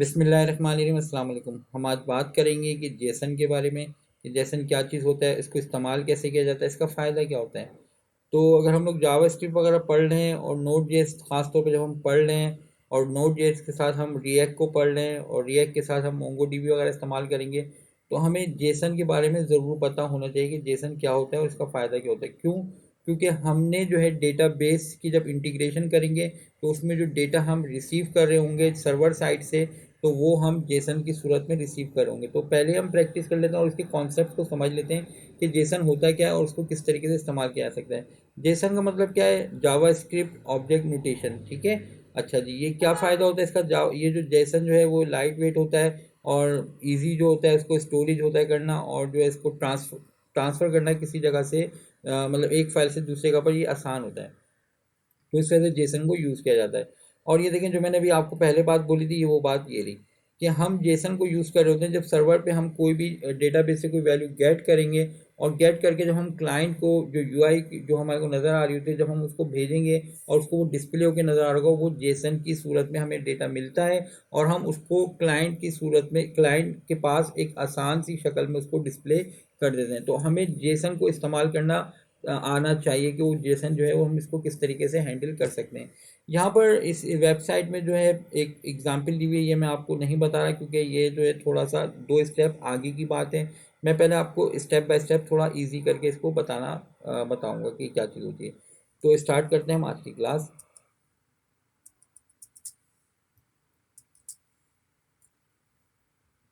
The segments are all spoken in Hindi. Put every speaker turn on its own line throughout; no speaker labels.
बिस्मिल्लाहिर्रहमानिर्रहीम, अस्सलाम वालेकुम। हम आज बात करेंगे कि जेसन के बारे में, कि जेसन क्या चीज़ होता है, इसको इस्तेमाल कैसे किया जाता है, इसका फ़ायदा क्या होता है। तो अगर हम लोग जावास्क्रिप्ट वगैरह पढ़ रहे हैं और नोड जेएस ख़ास तौर पे जब हम पढ़ रहे हैं और नोड जेएस के साथ हम रिएक्ट को पढ़ रहे हैं और रिएक्ट के साथ हम मोंगोडीबी वगैरह इस्तेमाल करेंगे, तो हमें जेसन के बारे में ज़रूर पता होना चाहिए कि जेसन क्या होता है और इसका फ़ायदा क्या होता है। क्यों? क्योंकि हमने जो है डेटाबेस की जब इंटीग्रेशन करेंगे तो उसमें जो डेटा हम रिसीव कर रहे होंगे सर्वर साइड से, तो वो हम जेसन की सूरत में रिसीव करेंगे। तो पहले हम प्रैक्टिस कर लेते हैं और इसके कॉन्सेप्ट को समझ लेते हैं कि जेसन होता क्या है और उसको किस तरीके से इस्तेमाल किया जा सकता है। जेसन का मतलब क्या है? जावा स्क्रिप्ट ऑब्जेक्ट नोटेशन। ठीक है। अच्छा जी, ये क्या फ़ायदा होता है इसका? ये जो जेसन जो है वो लाइट वेट होता है और इजी जो होता है इसको स्टोरेज होता है करना, और जो है इसको ट्रांसफ़र करना किसी जगह से मतलब एक फाइल से दूसरे जगह पर, ये आसान होता है। तो इस वजह से जेसन को यूज़ किया जाता है। और ये देखें, जो मैंने अभी आपको पहले बात बोली थी, ये वो बात ये रही कि हम जेसन को यूज़ कर रहे होते हैं जब सर्वर पे हम कोई भी डेटाबेस से कोई वैल्यू गेट करेंगे, और गेट करके जब हम क्लाइंट को जो यूआई जो हमारे को नज़र आ रही होती है, जब हम उसको भेजेंगे और उसको वो डिस्प्ले होकर नज़र आ रहा होगा, वो जेसन की सूरत में हमें डेटा मिलता है और हम उसको क्लाइंट की सूरत में क्लाइंट के पास एक आसान सी शक्ल में उसको डिस्प्ले कर देते हैं। तो हमें जेसन को इस्तेमाल करना आना चाहिए कि वो जेसन जो है वो हम इसको किस तरीके से हैंडल कर सकते हैं। यहाँ पर इस वेबसाइट में जो है एक एग्जांपल दी हुई है, ये मैं आपको नहीं बता रहा क्योंकि ये जो है थोड़ा सा 2 स्टेप आगे की बात है। मैं पहले आपको स्टेप बाय स्टेप थोड़ा ईज़ी करके इसको बताऊँगा कि क्या चीज़ होती है। तो स्टार्ट करते हैं हम आज की क्लास।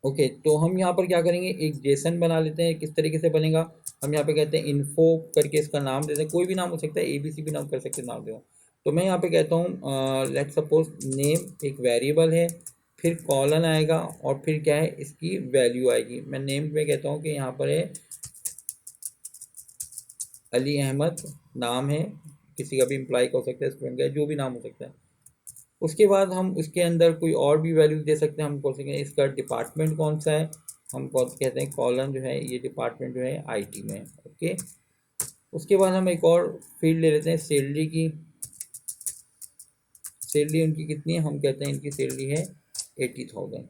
ओके, तो हम यहाँ पर क्या करेंगे, एक जेसन बना लेते हैं। किस तरीके से बनेगा? हम यहाँ पे कहते हैं इन्फो करके इसका नाम देते हैं, कोई भी नाम हो सकता है, एबीसी भी नाम कर सकते हैं, नाम दो। तो मैं यहाँ पे कहता हूँ लेट्स सपोज नेम एक वेरिएबल है, फिर कॉलन आएगा और फिर क्या है, इसकी वैल्यू आएगी। मैं नेम में कहता हूँ कि यहाँ पर है अली अहमद, नाम है, किसी का भी इम्प्लाई का हो सकता है, स्टूडेंट का है, जो भी नाम हो सकता है। उसके बाद हम उसके अंदर कोई और भी वैल्यू दे सकते हैं। हम कह सकते हैं इसका डिपार्टमेंट कौन सा है, हम कौन कहते हैं कॉलम जो है, ये डिपार्टमेंट जो है आईटी में है। ओके, उसके बाद हम एक और फील्ड ले लेते हैं सैलरी की। सैलरी उनकी कितनी है? हम कहते हैं इनकी सैलरी है 80,000।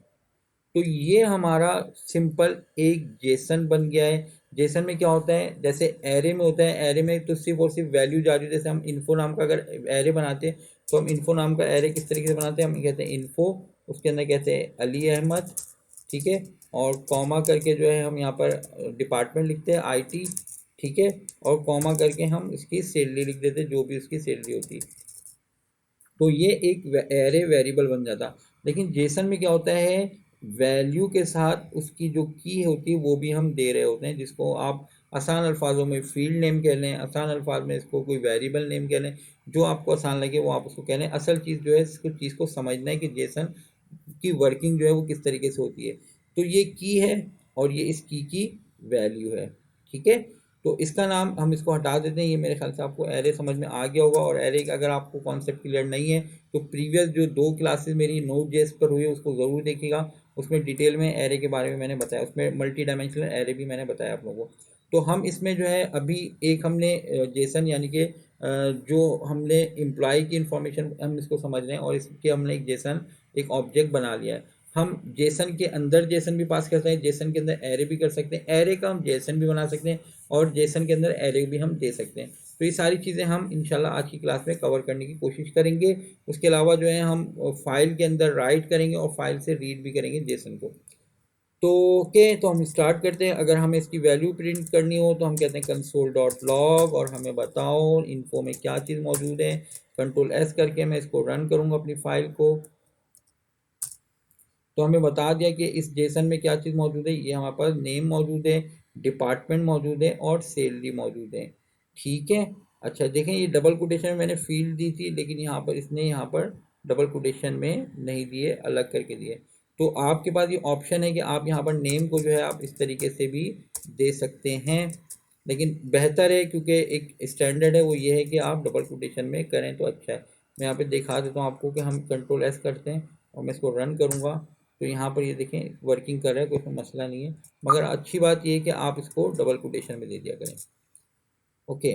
तो ये हमारा सिंपल एक जेसन बन गया है। जेसन में क्या होता है, जैसे एरे में होता है, एरे में तो सिर्फ और सिर्फ वैल्यू जा रही है। जैसे हम इन्फो नाम का अगर एरे बनाते हैं, तो हम इन्फो नाम का एरे किस तरीके से बनाते हैं? हम कहते हैं इन्फो, उसके अंदर कहते हैं अली अहमद, ठीक है, और कॉमा करके जो है हम यहाँ पर डिपार्टमेंट लिखते हैं आईटी, ठीक है, और कॉमा करके हम इसकी सैलरी लिख देते हैं, जो भी उसकी सैलरी होती है। तो ये एक एरे वेरिएबल बन जाता। लेकिन जेसन में क्या होता है, वैल्यू के साथ उसकी जो की होती है वो भी हम दे रहे होते हैं, जिसको आप आसान अल्फाजों में फील्ड नेम कह लें, आसान अल्फाज में इसको कोई वेरिएबल नेम कह लें, जो आपको आसान लगे वो आप उसको कह लें। असल चीज़ जो है, इसको चीज़ को समझना है कि जेसन की वर्किंग जो है वो किस तरीके से होती है। तो ये की है और ये इस की वैल्यू है, ठीक है। तो इसका नाम हम इसको हटा देते हैं। ये मेरे ख्याल से आपको एरे समझ में आ गया होगा, और एरे का अगर आपको कॉन्सेप्ट क्लियर नहीं है तो प्रीवियस जो 2 क्लासेस मेरी नोट जेएस पर हुई है उसको ज़रूर देखिएगा। उसमें डिटेल में एरे के बारे में मैंने बताया, उसमें मल्टी डायमेंशनल एरे भी मैंने बताया आप लोगों को। तो हम इसमें जो है अभी एक हमने जेसन यानी कि जो हमने एम्प्लॉय की इंफॉर्मेशन हम इसको समझ रहे हैं, और इसके हमने एक जेसन एक ऑब्जेक्ट बना लिया है। हम जेसन के अंदर जेसन भी पास कर सकते हैं, जेसन के अंदर एरे भी कर सकते हैं, एरे का हम जेसन भी बना सकते हैं, और जेसन के अंदर एरे भी हम दे सकते हैं। तो ये सारी चीज़ें हम इंशाल्लाह आज की क्लास में कवर करने की कोशिश करेंगे। उसके अलावा जो है हम फाइल के अंदर राइट करेंगे और फाइल से रीड भी करेंगे जेसन को। तो ओके, तो हम स्टार्ट करते हैं। अगर हमें इसकी वैल्यू प्रिंट करनी हो तो हम कहते हैं कंसोल डॉट लॉग, और हमें बताओ इन्फो में क्या चीज़ मौजूद है। कंट्रोल एस करके मैं इसको रन करूँगा अपनी फाइल को। तो हमें बता दिया कि इस जेसन में क्या चीज़ मौजूद है। ये हमारे पास नेम मौजूद है, डिपार्टमेंट मौजूद है और सैलरी मौजूद है, ठीक है। अच्छा देखें, ये डबल कोटेशन में मैंने फील्ड दी थी, लेकिन यहाँ पर इसने यहाँ पर डबल कोटेशन में नहीं दिए, अलग करके दिए। तो आपके पास ये ऑप्शन है कि आप यहाँ पर नेम को जो है आप इस तरीके से भी दे सकते हैं, लेकिन बेहतर है क्योंकि एक स्टैंडर्ड है वो ये है कि आप डबल कोटेशन में करें तो अच्छा है। मैं यहाँ पे दिखा देता हूँ आपको कि हम कंट्रोल एस करते हैं और मैं इसको रन करूँगा। तो यहाँ पर ये देखें वर्किंग कर रहा है, कोई मसला नहीं है, मगर अच्छी बात ये है कि आप इसको डबल कोटेशन में दे दिया करें। ओके,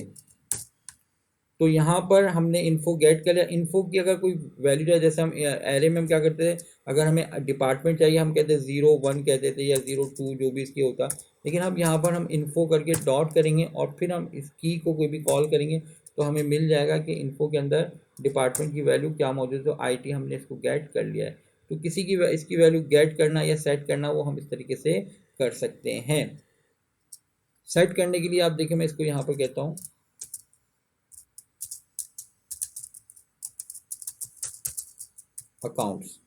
तो यहाँ पर हमने इन्फो गेट कर लिया। इन्फो की अगर कोई वैल्यू है, जैसे हम एरे में हम क्या करते थे, अगर हमें डिपार्टमेंट चाहिए हम कहते हैं 01 कहते थे या 02 जो भी इसकी होता। लेकिन अब यहाँ पर हम इन्फो करके डॉट करेंगे और फिर हम इस की को कोई भी कॉल करेंगे तो हमें मिल जाएगा कि इन्फो के अंदर डिपार्टमेंट की वैल्यू क्या मौजूद है। तो IT हमने इसको गेट कर लिया है। तो किसी की इसकी वैल्यू गेट करना या सेट करना वो हम इस तरीके से कर सकते हैं। सेट करने के लिए आप देखिए मैं इसको यहाँ पर कहता हूँ अकाउंट्स।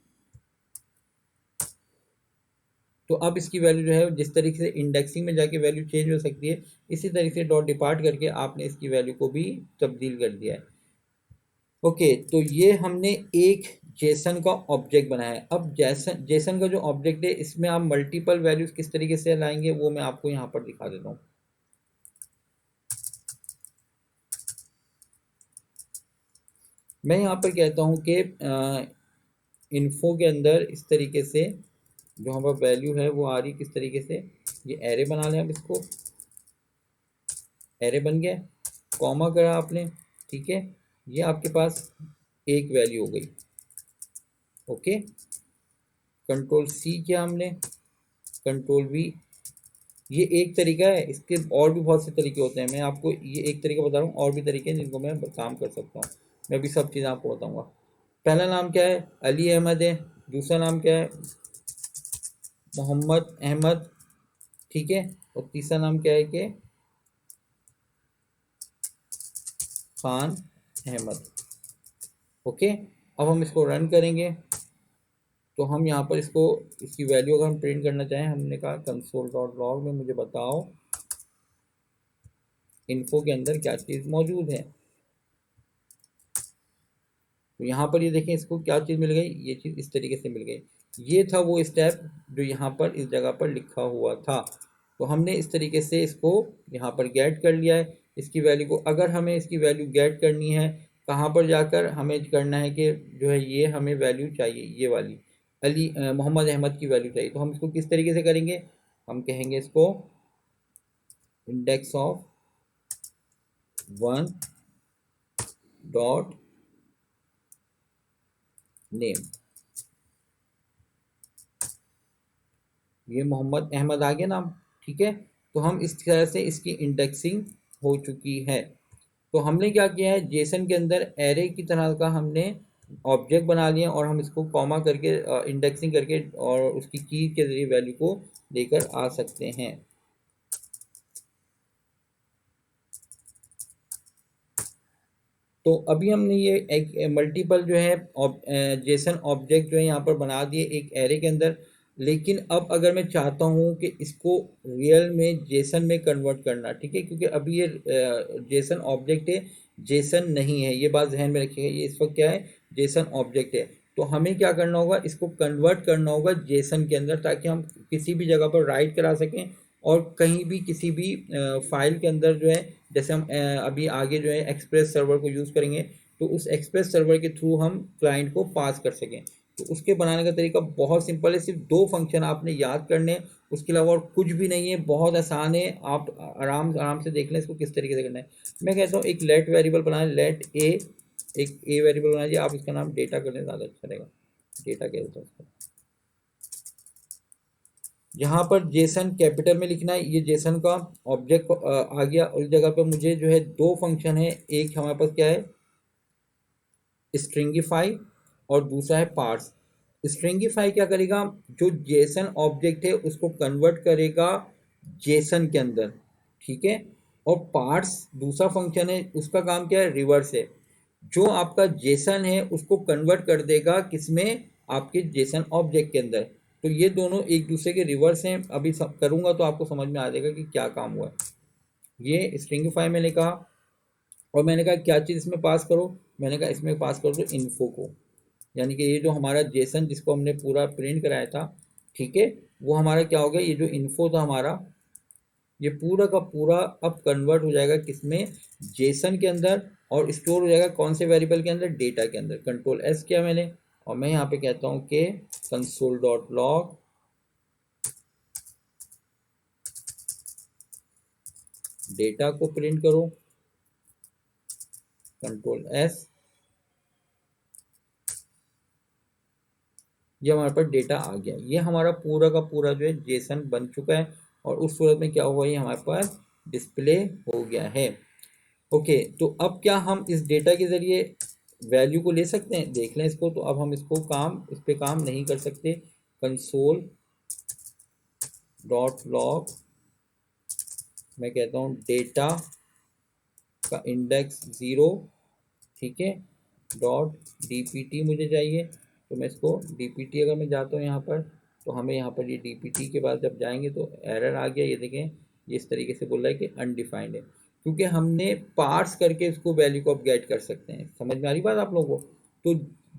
तो अब इसकी वैल्यू जो है जिस तरीके से इंडेक्सिंग में जाके वैल्यू चेंज हो सकती है, इसी तरीके से डॉट डिपार्ट करके आपने इसकी वैल्यू को भी तब्दील कर दिया है। ओके, तो ये हमने एक जेसन का ऑब्जेक्ट बनाया है। अब जेसन का जो ऑब्जेक्ट है इसमें आप मल्टीपल वैल्यूज किस तरीके से लाएंगे वो मैं आपको यहाँ पर दिखा देता हूँ। मैं यहाँ पर कहता हूँ कि इन्फो के अंदर इस तरीके से जो हमारा वैल्यू है वो आ रही किस तरीके से, ये एरे बना लें। अब इसको एरे बन गया, कॉमा करा आपने, ठीक है, ये आपके पास एक वैल्यू हो गई। ओके, कंट्रोल C किया हमने, कंट्रोल V। ये एक तरीका है, इसके और भी बहुत से तरीके होते हैं। मैं आपको ये एक तरीका बता रहा हूँ, और भी तरीके हैं जिनको मैं काम कर सकता हूँ। मैं भी सब चीज़ें आपको बताऊँगा। पहला नाम क्या है, अली अहमद है। दूसरा नाम क्या है, मोहम्मद अहमद, ठीक है। और तीसरा नाम क्या है कि खान अहमद। ओके, अब हम इसको रन करेंगे तो हम यहाँ पर इसको इसकी वैल्यू अगर हम प्रिंट करना चाहें, हमने कहा कंसोल डॉट लॉग में मुझे बताओ इन्फो के अंदर क्या चीज़ मौजूद है। तो यहाँ पर ये देखें इसको क्या चीज़ मिल गई, ये चीज़ इस तरीके से मिल गई। ये था वो स्टेप जो यहाँ पर इस जगह पर लिखा हुआ था। तो हमने इस तरीके से इसको यहाँ पर गेट कर लिया है। इसकी वैल्यू को अगर हमें इसकी वैल्यू गेट करनी है, कहाँ पर जाकर हमें करना है कि जो है ये हमें वैल्यू चाहिए, ये वाली मोहम्मद अहमद की वैल्यू चाहिए। तो हम इसको किस तरीके से करेंगे, हम कहेंगे इसको इंडेक्स ऑफ 1 डॉट नेम। ये मोहम्मद अहमद आ गया नाम, ठीक है। तो हम इस तरह से इसकी इंडेक्सिंग हो चुकी है। तो हमने क्या किया है, जेसन के अंदर एरे की तरह का हमने ऑब्जेक्ट बना लिया और हम इसको कॉमा करके इंडेक्सिंग करके और उसकी की के जरिए वैल्यू को लेकर आ सकते हैं। तो अभी हमने ये एक मल्टीपल जो है जेसन ऑब्जेक्ट जो है यहाँ पर बना दिए एक एरे के अंदर। लेकिन अब अगर मैं चाहता हूँ कि इसको रियल में जेसन में कन्वर्ट करना, ठीक है, क्योंकि अभी ये जेसन ऑब्जेक्ट है, जेसन नहीं है, ये बात ध्यान में रखिएगा। ये इस वक्त क्या है, जेसन ऑब्जेक्ट है। तो हमें क्या करना होगा, इसको कन्वर्ट करना होगा जेसन के अंदर, ताकि हम किसी भी जगह पर राइट करा सकें और कहीं भी किसी भी फाइल के अंदर जो है, जैसे हम अभी आगे जो है एक्सप्रेस सर्वर को यूज़ करेंगे तो उस एक्सप्रेस सर्वर के थ्रू हम क्लाइंट को पास कर सकें। तो उसके बनाने का तरीका बहुत सिंपल है, सिर्फ 2 फंक्शन आपने याद करने हैं, उसके अलावा और कुछ भी नहीं है, बहुत आसान है। आप आराम आराम से देख लें इसको किस तरीके से करना है। मैं कहता हूँ एक लेट वेरिएबल बनाएं, लेट ए, एक ए वेरिएबल बना दिया। आप इसका नाम डेटा कर लें, ज़्यादा अच्छा रहेगा। डेटा क्या होता है उसका, यहाँ पर जेसन कैपिटल में लिखना है। ये जेसन का ऑब्जेक्ट आ गया। उस जगह पर मुझे जो है 2 फंक्शन है, एक हमारे पास क्या है स्ट्रिंगिफाई और दूसरा है पार्स। स्ट्रिंगिफाई क्या करेगा, जो जेसन ऑब्जेक्ट है उसको कन्वर्ट करेगा जेसन के अंदर, ठीक है। और पार्स दूसरा फंक्शन है, उसका काम क्या है, रिवर्स है। जो आपका जेसन है उसको कन्वर्ट कर देगा किसमें, आपके जेसन ऑब्जेक्ट के अंदर। तो ये दोनों एक दूसरे के रिवर्स हैं। अभी करूँगा तो आपको समझ में आ जाएगा कि क्या काम हुआ है। ये स्ट्रिंगिफाई मैंने कहा, और मैंने कहा क्या चीज़ इसमें पास करो, मैंने कहा इसमें पास कर दो इन्फो को। यानी कि ये जो हमारा जेसन जिसको हमने पूरा प्रिंट कराया था, ठीक है, वो हमारा क्या हो गया, ये जो इन्फो था हमारा, ये पूरा का पूरा अब कन्वर्ट हो जाएगा किसमें, जेसन के अंदर। और स्टोर हो जाएगा कौन से वेरिएबल के अंदर, डेटा के अंदर। कंट्रोल एस किया मैंने और मैं यहाँ पे कहता हूँ कि कंसोल डॉट लॉग डेटा को प्रिंट करो। कंट्रोल एस, ये हमारे पास डेटा आ गया। ये हमारा पूरा का पूरा जो है जेसन बन चुका है और उस सूरत में क्या हुआ, ये हमारे पास डिस्प्ले हो गया है। ओके, तो अब क्या हम इस डेटा के ज़रिए वैल्यू को ले सकते हैं? देख लें इसको। तो अब हम इसको इस पे काम नहीं कर सकते। कंसोल डॉट लॉग, मैं कहता हूँ डेटा का इंडेक्स 0, ठीक है, डॉट dpt मुझे चाहिए। तो मैं इसको dpt, अगर मैं जाता हूँ यहाँ पर, तो हमें यहाँ पर ये dpt के बाद जब जाएंगे तो एरर आ गया। ये देखें, ये इस तरीके से बोल रहा है कि अनडिफाइंड है, क्योंकि हमने पार्स करके इसको वैल्यू को अपडेट कर सकते हैं। समझ में आ रही बात आप लोगों को? तो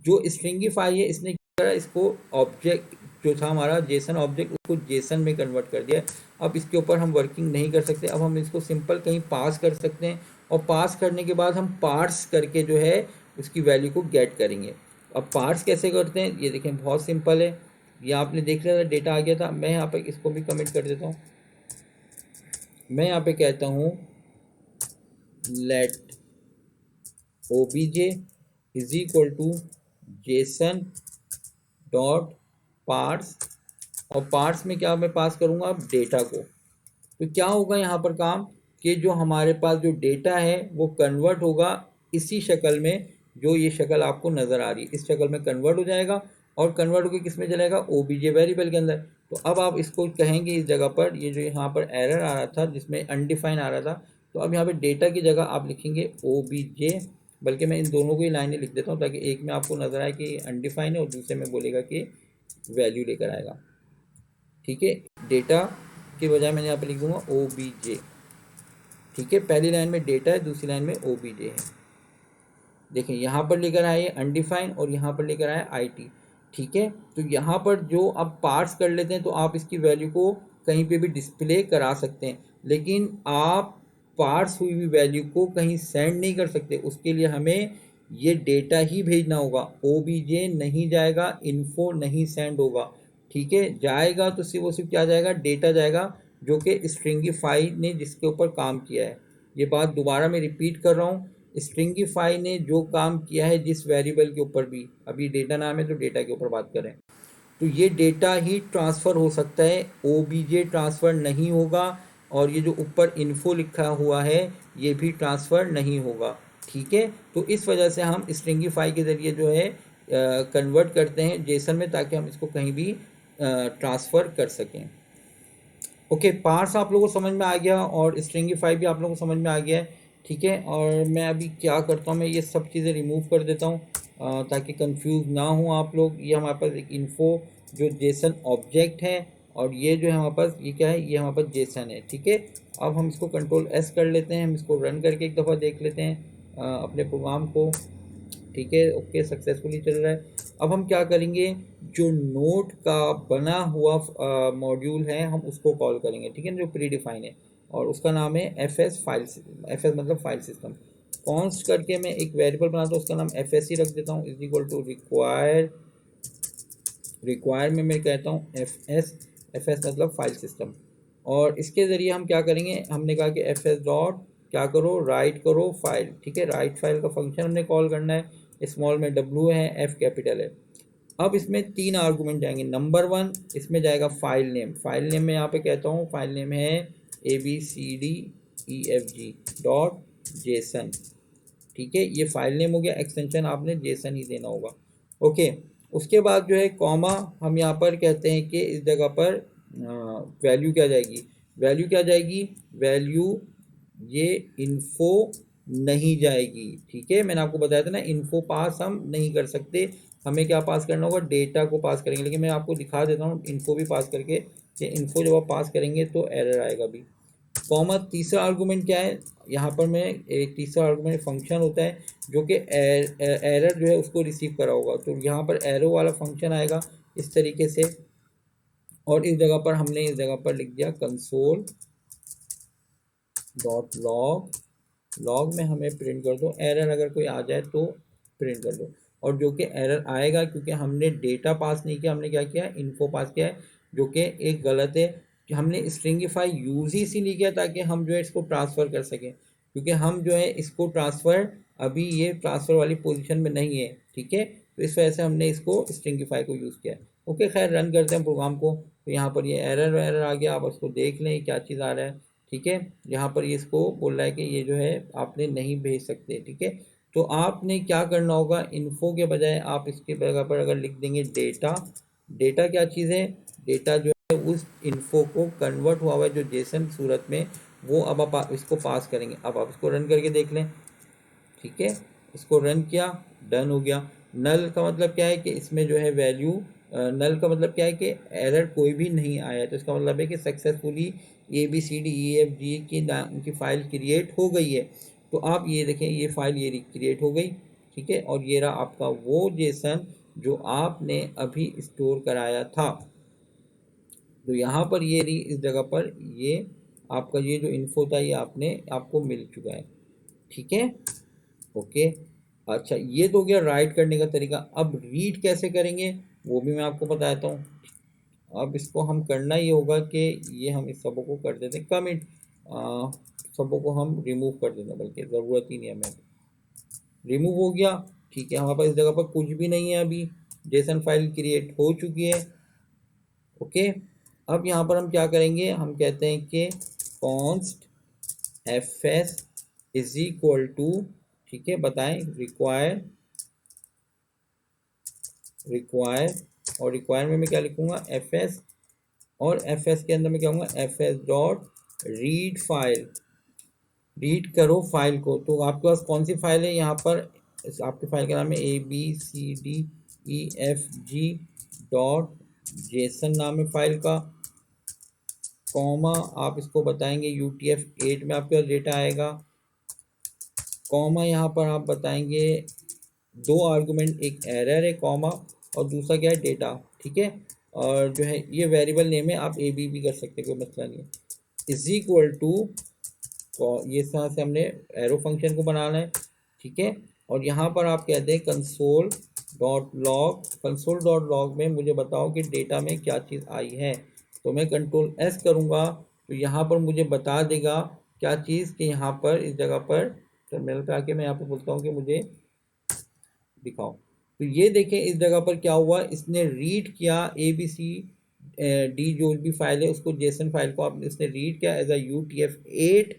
जो स्ट्रिंगिफाई है, इसने क्या करा, इसको ऑब्जेक्ट जो था हमारा जेसन ऑब्जेक्ट, उसको जेसन में कन्वर्ट कर दिया। अब इसके ऊपर हम वर्किंग नहीं कर सकते। अब हम इसको सिंपल कहीं पास कर सकते हैं और पास करने के बाद हम पार्स करके जो है उसकी वैल्यू को गेट करेंगे। अब पार्स कैसे करते हैं, ये देखें, बहुत सिंपल है। ये आपने देख लिया था, डेटा आ गया था। मैं यहाँ पे इसको भी कमेंट कर देता हूँ। मैं यहाँ पे कहता हूँ let obj is equal to JSON dot parse, और पार्स में क्या मैं पास करूँगा अब डेटा को। तो क्या होगा यहाँ पर काम, कि जो हमारे पास जो डेटा है वो कन्वर्ट होगा इसी शक्ल में, जो ये शक्ल आपको नज़र आ रही है, इस शक्ल में कन्वर्ट हो जाएगा और कन्वर्ट होकर किस में चलेगा, ओबीजे वेरिएबल के अंदर। तो अब आप इसको कहेंगे इस जगह पर, ये जो यहाँ पर एरर आ रहा था जिसमें अनडिफाइन आ रहा था, तो अब यहाँ पर डेटा की जगह आप लिखेंगे ओबीजे। बल्कि मैं इन दोनों को ही लाइनें लिख देता हूँ ताकि एक में आपको नज़र आए कि अनडिफाइन है और दूसरे में बोलेगा कि वैल्यू लेकर आएगा। ठीक है, डेटा के बजाय मैंने यहाँ पर लिख दूंगा ओबीजे। ठीक है, पहली लाइन में डेटा है, दूसरी लाइन में ओबीजे है। देखें, यहाँ पर लेकर आए अनडिफाइन और यहाँ पर लेकर आए आईटी। ठीक है, तो यहाँ पर जो आप पार्स कर लेते हैं तो आप इसकी वैल्यू को कहीं पे भी डिस्प्ले करा सकते हैं, लेकिन आप पार्स हुई हुई वैल्यू को कहीं सेंड नहीं कर सकते। उसके लिए हमें ये डेटा ही भेजना होगा। ओबीजे नहीं जाएगा, इन्फो नहीं सेंड होगा। ठीक है, जाएगा तो सिर्फ वो सिर्फ क्या जाएगा, डेटा जाएगा, जो कि स्ट्रिंगिफाई ने जिसके ऊपर काम किया है। ये बात दोबारा मैं रिपीट कर रहा हूँ, स्ट्रिंगिफाई ने जो काम किया है जिस वेरिएबल के ऊपर भी, अभी डेटा नाम है तो डेटा के ऊपर बात करें, तो ये डेटा ही ट्रांसफ़र हो सकता है, ओबीजे ट्रांसफ़र नहीं होगा। और ये जो ऊपर इन्फो लिखा हुआ है ये भी ट्रांसफ़र नहीं होगा। ठीक है, तो इस वजह से हम स्ट्रिंगिफाई के ज़रिए जो है कन्वर्ट करते हैं जेसन में, ताकि हम इसको कहीं भी ट्रांसफ़र कर सकें। ओके, पार्स आप लोगों को समझ में आ गया और स्ट्रिंगिफाई भी आप लोगों को समझ में आ गया है। ठीक है, और मैं अभी क्या करता हूँ, मैं ये सब चीज़ें रिमूव कर देता हूँ ताकि कंफ्यूज ना हो आप लोग। ये हमारे पास एक इन्फो जो जेसन ऑब्जेक्ट है, और ये जो है हमारे पास ये क्या है, ये हमारे पास जेसन है। ठीक है, अब हम इसको कंट्रोल एस कर लेते हैं, हम इसको रन करके एक दफ़ा देख लेते हैं अपने प्रोग्राम को। ठीक है, ओके, सक्सेसफुली चल रहा है। अब हम क्या करेंगे, जो नोट का बना हुआ मॉड्यूल है हम उसको कॉल करेंगे। ठीक है, जो प्री डिफाइन है, और उसका नाम है एफएस फाइल, एफएस मतलब फाइल सिस्टम। कॉन्स्ट करके मैं एक वेरिएबल बनाता हूँ, उसका नाम एफएस ही रख देता हूँ, इज इक्वल टू रिक्वायर में मैं कहता हूँ एफएस, एफएस मतलब फाइल सिस्टम। और इसके ज़रिए हम क्या करेंगे, हमने कहा कि एफएस डॉट क्या करो, राइट करो फाइल। ठीक है, राइट फाइल का फंक्शन हमने कॉल करना है। स्मॉल में डब्ल्यू है, एफ कैपिटल है। अब इसमें 3 आर्गूमेंट जाएंगे। नंबर 1 इसमें जाएगा फाइल नेम। फाइल नेम में यहाँ पे कहता हूँ, फाइल नेम है ABCDEFG डॉट जेसन। ठीक है, ये फाइल नेम हो गया, एक्सटेंशन आपने जेसन ही देना होगा। ओके, उसके बाद जो है कॉमा, हम यहाँ पर कहते हैं कि इस जगह पर वैल्यू क्या जाएगी, वैल्यू क्या जाएगी, वैल्यू ये इन्फो नहीं जाएगी। ठीक है, मैंने आपको बताया था ना, इन्फो पास हम नहीं कर सकते, हमें क्या पास करना होगा, डेटा को पास करेंगे। लेकिन मैं आपको दिखा देता हूँ इन्फो भी पास करके, कि इन्फो जब आप पास करेंगे तो एरर आएगा भी। कॉमा, तीसरा आर्गूमेंट क्या है, यहाँ पर मैं एक तीसरा आर्गूमेंट फंक्शन होता है जो कि एरर जो है उसको रिसीव करा होगा। तो यहाँ पर एरो वाला फंक्शन आएगा इस तरीके से, और इस जगह पर हमने इस जगह पर लिख दिया कंसोल डॉट लॉग। लॉग में हमें प्रिंट कर दो, एरर अगर कोई आ जाए तो प्रिंट कर दो। और जो कि एरर आएगा क्योंकि हमने डेटा पास नहीं किया, हमने क्या किया, इन्फो पास किया है, जो कि एक गलत है। कि हमने स्ट्रिंगिफाई यूज़ ही इसीलिए किया ताकि हम जो है इसको ट्रांसफ़र कर सकें, क्योंकि हम जो है इसको ट्रांसफ़र अभी ये ट्रांसफ़र वाली पोजीशन में नहीं है, ठीक है। तो इस वजह से हमने इसको स्ट्रिंगिफाई को यूज़ किया है। ओके, खैर रन करते हैं प्रोग्राम को। तो यहाँ पर ये एरर आ गया, आप उसको देख लें क्या चीज़ आ रहा है, ठीक है। यहाँ पर ये इसको बोल रहा है कि ये जो है आपने नहीं भेज सकते, ठीक है। तो आपने क्या करना होगा, इन्फो के बजाय आप इसके जगह पर अगर लिख देंगे डेटा। डेटा क्या चीज़ है, डेटा जो है उस इन्फो को कन्वर्ट हुआ हुआ है जो जेसन सूरत में, वो अब आप इसको पास करेंगे। अब आप इसको रन करके देख लें, ठीक है। इसको रन किया, डन हो गया। नल का मतलब क्या है कि इसमें जो है वैल्यू, नल का मतलब क्या है कि एरर कोई भी नहीं आया, तो इसका मतलब है कि सक्सेसफुली ABCDEFG की नाम की फ़ाइल क्रिएट हो गई है। तो आप ये देखें, ये फ़ाइल ये क्रिएट हो गई, ठीक है। और ये रहा आपका वो जेसन जो आपने अभी स्टोर कराया था। तो यहाँ पर ये रही, इस जगह पर ये आपका ये जो इन्फो था ये आपको मिल चुका है, ठीक है। ओके, अच्छा ये तो हो गया राइट करने का तरीका। अब रीड कैसे करेंगे वो भी मैं आपको बताता हूँ। अब इसको हम करना ही होगा कि ये हम इस सबों को कर देते हैं कमिट, सबों को हम रिमूव कर देते हैं, बल्कि ज़रूरत ही नहीं है, हमें रिमूव हो गया, ठीक है। हमारे पास इस जगह पर कुछ भी नहीं है, अभी जेसन फाइल क्रिएट हो चुकी है। ओके, अब यहाँ पर हम क्या करेंगे, हम कहते हैं कि const fs is equal to, ठीक है, बताएं रिक्वायर और रिक्वायर में मैं क्या लिखूंगा fs, और fs के अंदर मैं क्या कहूँगा fs dot read file, read करो फाइल को। तो आपके पास कौन सी फाइल है यहाँ पर, आपके फाइल का नाम है ABCDEFG डॉट जेसन नाम है फाइल का, कॉमा आप इसको बताएंगे UTF-8 में आपके पास डेटा आएगा, कॉमा यहाँ पर आप बताएंगे दो आर्गुमेंट, एक एरर है कॉमा, और दूसरा क्या है डेटा, ठीक है। और जो है ये वेरिएबल नेम है, आप ए बी कर सकते हैं, कोई मसला नहीं है। इज इक्वल टू, ये यहाँ से हमने एरो फंक्शन को बनाना है, ठीक है। और यहाँ पर आप कहते हैं console dot log, console dot log में मुझे बताओ कि डेटा में क्या चीज़ आई है। तो मैं कंट्रोल एस करूँगा, तो यहाँ पर मुझे बता देगा क्या चीज़, कि यहाँ पर इस जगह पर टर्मिनल पे आके मैं यहाँ पर बोलता हूँ कि मुझे दिखाओ। तो ये देखें इस जगह पर क्या हुआ, इसने रीड किया ABCD जो भी फाइल है उसको, जेसन फाइल को आपने इसने रीड किया एज अ UTF-8,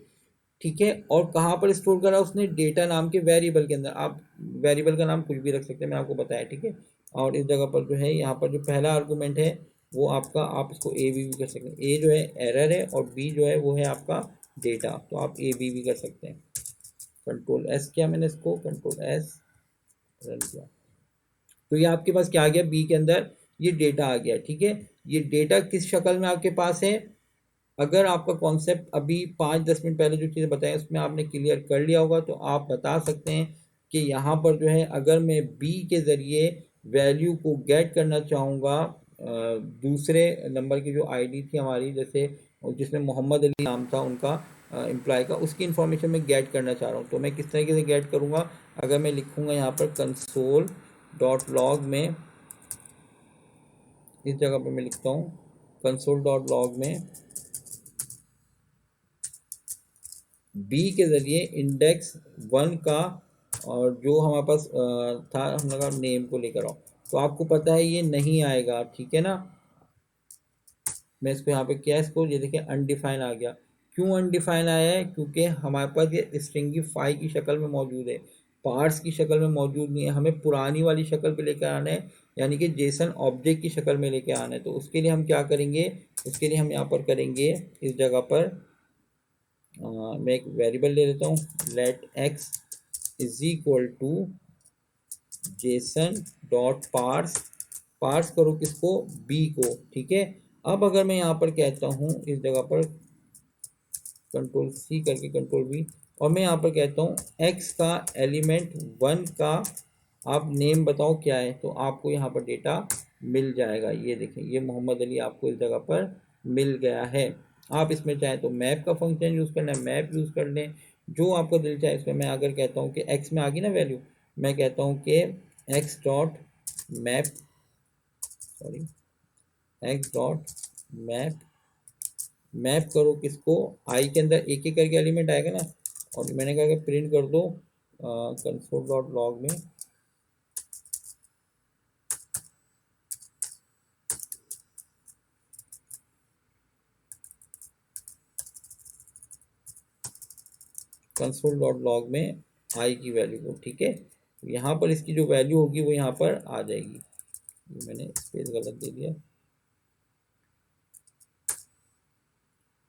ठीक है। और कहाँ पर स्टोर करा उसने, डेटा नाम के वेरिएबल के अंदर। आप वेरिएबल का नाम कुछ भी रख सकते हैं, मैं आपको बताया, ठीक है। और इस जगह पर जो है यहाँ पर जो पहला आर्गूमेंट है वो आपका, आप इसको ए बी भी कर सकते हैं। ए जो है एरर है और बी जो है वो है आपका डेटा, तो आप ए बी भी कर सकते हैं। कंट्रोल एस किया मैंने, इसको कंट्रोल एस रन किया, तो ये आपके पास क्या आ गया, बी के अंदर ये डेटा आ गया, ठीक है। ये डेटा किस शक्ल में आपके पास है, अगर आपका कॉन्सेप्ट अभी 5-10 मिनट पहले जो चीज़ें बताएं उसमें आपने क्लियर कर लिया होगा, तो आप बता सकते हैं कि यहाँ पर जो है अगर मैं बी के ज़रिए वैल्यू को गेट करना चाहूँगा, दूसरे नंबर की जो आईडी थी हमारी, जैसे जिसमें मोहम्मद अली नाम था उनका एम्प्लॉय का, उसकी इन्फॉर्मेशन मैं गेट करना चाह रहा हूँ, तो मैं किस तरीके से गेट करूँगा। अगर मैं लिखूँगा यहाँ पर कंसोल डॉट लॉग में, इस जगह पर मैं लिखता हूँ कंसोल डॉट लॉग में बी के ज़रिए इंडेक्स 1 का, और जो हमारे पास था हमने कहा नेम को लेकर आओ, तो आपको पता है ये नहीं आएगा, ठीक है ना। मैं इसको यहाँ पे क्या, इसको ये देखिए अनडिफाइन आ गया। क्यों अनडिफाइन आया है, क्योंकि हमारे पास ये स्ट्रिंगिफाई की शक्ल में मौजूद है, पार्ट्स की शक्ल में मौजूद नहीं है। हमें पुरानी वाली शक्ल पे लेकर आना है, यानी कि जेसन ऑब्जेक्ट की शक्ल में लेकर आना है। तो उसके लिए हम क्या करेंगे, उसके लिए हम यहाँ पर करेंगे इस जगह पर मैं एक वेरिएबल ले लेता हूँ, let X is equal to JSON dot parse, parse करो किसको, बी को, ठीक है। अब अगर मैं यहाँ पर कहता हूँ इस जगह पर कंट्रोल सी करके कंट्रोल वी, और मैं यहाँ पर कहता हूँ एक्स का एलिमेंट 1 का आप नेम बताओ क्या है, तो आपको यहाँ पर डेटा मिल जाएगा। ये देखें, ये मोहम्मद अली आपको इस जगह पर मिल गया है। आप इसमें चाहें तो मैप का फंक्शन यूज़ करना है, मैप यूज़ कर लें, जो आपको दिल चाहे। इसमें मैं अगर कहता हूँ कि एक्स में आ गई ना वैल्यू, मैं कहता हूँ कि x dot map, sorry x dot map, map करो किसको, आई के अंदर एक एक करके एलिमेंट आएगा ना, और मैंने कहा कि प्रिंट कर दो कंसोल डॉट लॉग में कंसोल डॉट लॉग में आई की वैल्यू को, ठीक है, यहाँ पर इसकी जो वैल्यू होगी वो यहाँ पर आ जाएगी। ये मैंने स्पेस गलत दे दिया।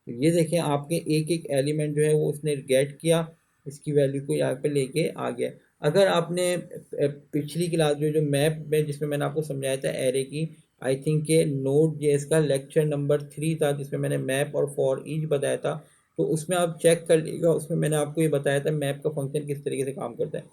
तो ये देखें आपके एक एक एलिमेंट जो है वो उसने गेट किया, इसकी वैल्यू को यहाँ पे लेके आ गया। अगर आपने पिछली क्लास जो मैप में जिसमें मैंने आपको समझाया था एरे की, आई थिंक ये नोड जेएस का लेक्चर नंबर 3 था जिसमें मैंने मैप और फॉर ईच बताया था, तो उसमें आप चेक कर लीजिएगा, उसमें मैंने आपको ये बताया था मैप का फंक्शन किस तरीके से काम करता है।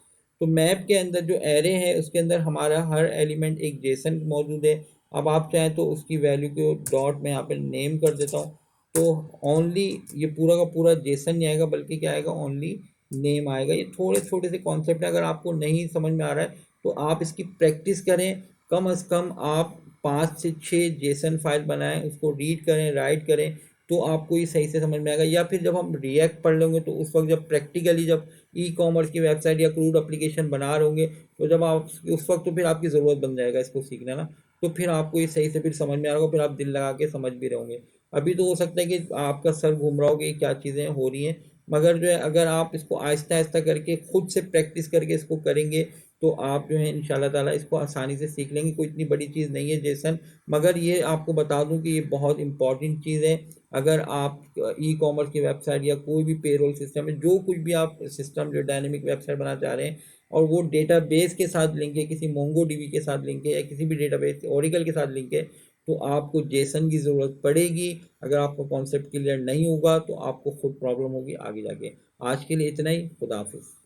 तो मैप के अंदर जो एरे है उसके अंदर हमारा हर एलिमेंट एक जेसन मौजूद है। अब आप चाहें तो उसकी वैल्यू को डॉट में यहाँ पे नेम कर देता हूँ, तो ओनली ये पूरा का पूरा जेसन नहीं आएगा बल्कि क्या आएगा, ओनली नेम आएगा। ये थोड़े छोटे से कॉन्सेप्ट है, अगर आपको नहीं समझ में आ रहा है तो आप इसकी प्रैक्टिस करें। कम से कम आप 5 से 6 जेसन फाइल बनाएं, उसको रीड करें, राइट करें, तो आपको ये सही से समझ में आएगा। या फिर जब हम रिएक्ट पढ़ लेंगे तो उस वक्त जब प्रैक्टिकली जब ई कॉमर्स की वेबसाइट या क्रूड एप्लीकेशन बना रहे होंगे तो जब आप उस वक्त तो फिर आपकी ज़रूरत बन जाएगा इसको सीखना ना, तो फिर आपको ये सही से फिर समझ में आ रहा, फिर आप दिल लगा के समझ भी रहोगे। अभी तो हो सकता है कि आपका सर घूम रहा हो कि क्या चीज़ें हो रही हैं, मगर जो है अगर आप इसको आहिस्ता आहिस्ता करके खुद से प्रैक्टिस करके इसको करेंगे तो आप जो है इंशाल्लाह ताला इसको आसानी से सीख लेंगे। कोई इतनी बड़ी चीज़ नहीं है जेसन, मगर ये आपको बता दूं कि ये बहुत इंपॉर्टेंट चीज़ है। अगर आप ई कॉमर्स की वेबसाइट या कोई भी पेरोल सिस्टम है, जो कुछ भी आप सिस्टम जो डायनेमिक वेबसाइट बनाना चाह रहे हैं और वो डेटाबेस के साथ लिंक है, किसी मोंगो डीबी के साथ लिंक है या किसी भी डेटाबेस ओरेकल के साथ लिंक है, तो आपको जेसन की ज़रूरत पड़ेगी। अगर आपका कॉन्सेप्ट क्लियर नहीं होगा तो आपको खुद प्रॉब्लम होगी आगे जाके। आज के लिए इतना ही, खुदा हाफिज़।